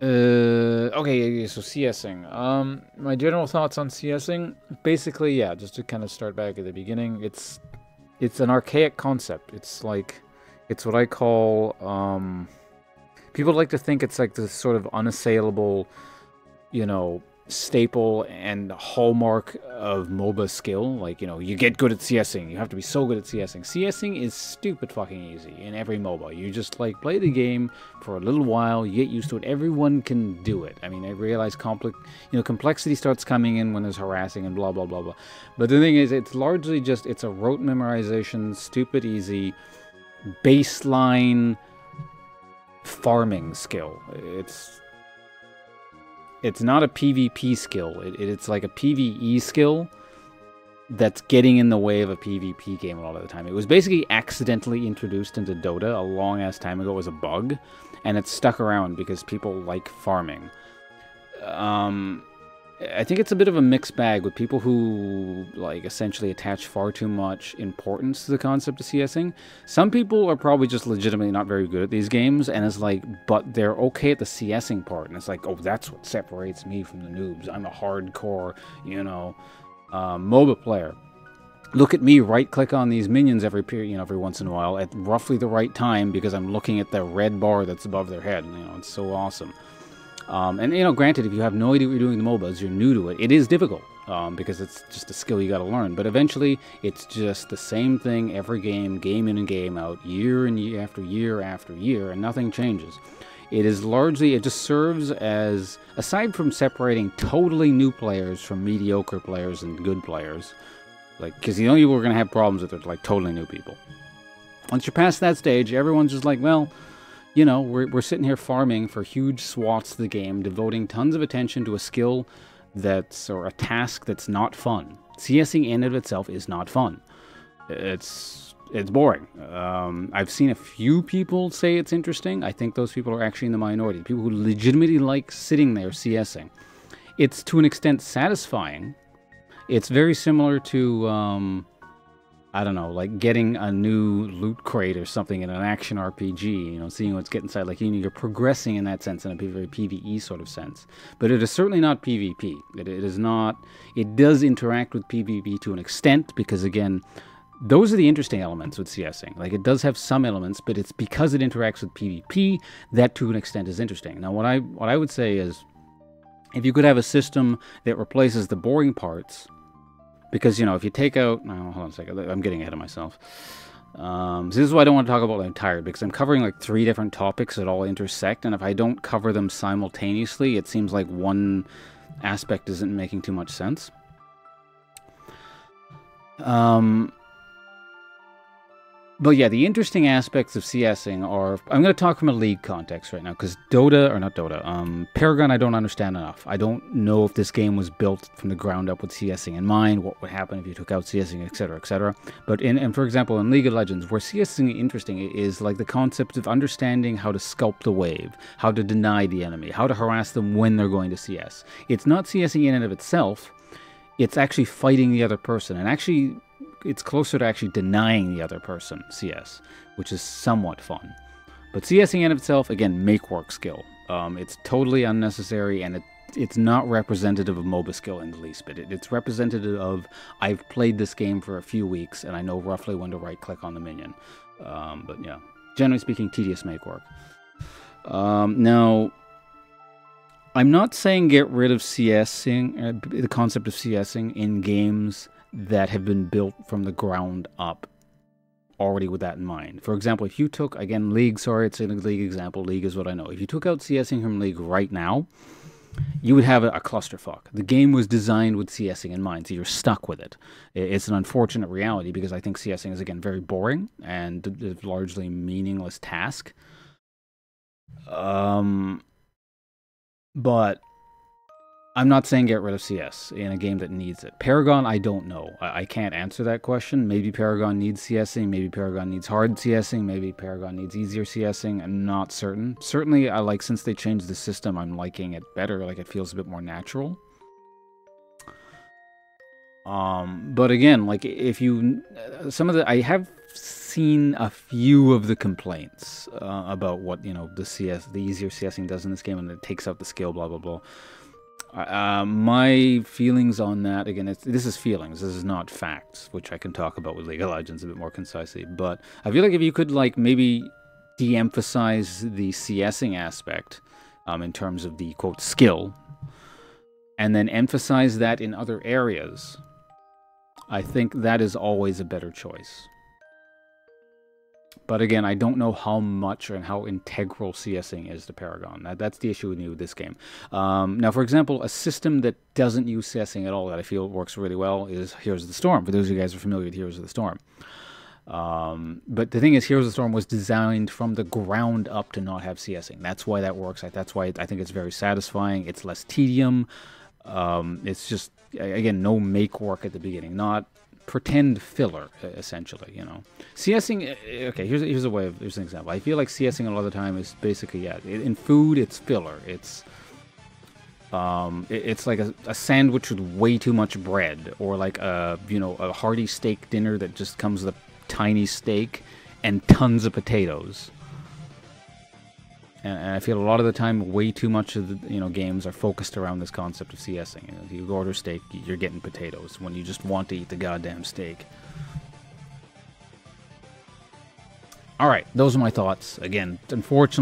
Okay, so CSing. My general thoughts on CSing, basically, yeah, just to kind of start back at the beginning, it's an archaic concept. It's what I call, people like to think it's like this sort of unassailable, you know, staple and hallmark of MOBA skill. Like, you know, you get good at CSing. You have to be so good at CSing. CSing is stupid fucking easy in every MOBA. You just, like, play the game for a little while, you get used to it. Everyone can do it. I mean, I realize complexity starts coming in when there's harassing and blah, blah, blah, blah. But the thing is, it's largely just, it's a rote memorization, stupid easy, baseline farming skill. It's not a PvP skill. It's like a PvE skill that's getting in the way of a PvP game a lot of the time. It was basically accidentally introduced into Dota a long-ass time ago as a bug, and it's stuck around because people like farming. I think it's a bit of a mixed bag with people who, like, essentially attach far too much importance to the concept of CSing. Some people are probably just legitimately not very good at these games, and it's like, but they're okay at the CSing part, and it's like, oh, that's what separates me from the noobs. I'm a hardcore, MOBA player. Look at me right-click on these minions every once in a while at roughly the right time because I'm looking at the red bar that's above their head. It's so awesome. Granted, if you have no idea what you're doing in the MOBAs, you're new to it, it is difficult, because it's just a skill you gotta learn. But eventually, it's just the same thing every game in and game out, year and year after year after year, and nothing changes. It just serves as, aside from separating totally new players from mediocre players and good players, because the only people we're gonna have problems with are, like, totally new people. Once you're past that stage, everyone's just like, well, we're sitting here farming for huge swaths of the game, devoting tons of attention to a skill or a task that's not fun. CSing in and of itself is not fun. It's boring. I've seen a few people say it's interesting. I think those people are actually in the minority. People who legitimately like sitting there CSing. It's to an extent satisfying. It's very similar to, I don't know, like getting a new loot crate or something in an action RPG, seeing what's getting inside. Like, you're progressing in that sense, in a very PvE sort of sense. But it is certainly not PvP. It is not. It does interact with PvP to an extent, because, again, those are the interesting elements with CSing. Like, it does have some elements, but it's because it interacts with PvP that, to an extent, is interesting. Now, what I would say is, if you could have a system that replaces the boring parts. Because, if you take out... No, hold on a second. I'm getting ahead of myself. So this is why I don't want to talk about I'm tired, because I'm covering, like, 3 different topics that all intersect, and if I don't cover them simultaneously, it seems like one aspect isn't making too much sense. But yeah, the interesting aspects of CSing are... I'm going to talk from a league context right now, because Paragon I don't understand enough. I don't know if this game was built from the ground up with CSing in mind, what would happen if you took out CSing, etc., etc. But for example, in League of Legends, where CSing is interesting is like the concept of understanding how to sculpt a wave, how to deny the enemy, how to harass them when they're going to CS. It's not CSing in and of itself, it's actually fighting the other person, and actually... it's closer to actually denying the other person CS, which is somewhat fun. But CSing in itself, again, make-work skill. It's totally unnecessary, and it's not representative of MOBA skill in the least bit. It's representative of, I've played this game for a few weeks, and I know roughly when to right-click on the minion. But yeah, generally speaking, tedious make-work. Now, I'm not saying get rid of CSing, the concept of CSing in games that have been built from the ground up, already with that in mind. For example, if you took, again, League, sorry, it's a League example, League is what I know. If you took out CSing from League right now, you would have a clusterfuck. The game was designed with CSing in mind, so you're stuck with it. It's an unfortunate reality, because I think CSing is, again, very boring and a largely meaningless task. But I'm not saying get rid of CS in a game that needs it. Paragon, I don't know. I can't answer that question. Maybe Paragon needs CSing, maybe Paragon needs hard CSing, maybe Paragon needs easier CSing. I'm not certain. Certainly, since they changed the system, I'm liking it better. Like, it feels a bit more natural. But again, like, if you... I have seen a few of the complaints about what, you know, the easier CSing does in this game, and it takes out the skill, blah, blah, blah. My feelings on that, again, this is feelings, this is not facts, which I can talk about with League of Legends a bit more concisely, but I feel like if you could, like, maybe de-emphasize the CSing aspect in terms of the, quote, skill, and then emphasize that in other areas, I think that is always a better choice. But again, I don't know how much and how integral CSing is to Paragon. That's the issue with me with this game. Now, for example, a system that doesn't use CSing at all that I feel works really well is Heroes of the Storm, for those of you guys who are familiar with Heroes of the Storm. But the thing is, Heroes of the Storm was designed from the ground up to not have CSing. That's why that works. That's why I think it's very satisfying. It's less tedium. It's just, again, no make work at the beginning. Not pretend filler, essentially, you know. CSing, okay, here's an example. I feel like CSing a lot of the time is basically, yeah, in food, it's filler. It's like a sandwich with way too much bread, or like a, you know, a hearty steak dinner that just comes with a tiny steak and tons of potatoes. And I feel a lot of the time, way too much of the, you know, games are focused around this concept of CSing. You know, if you order steak, you're getting potatoes when you just want to eat the goddamn steak. All right, those are my thoughts. Again, unfortunately,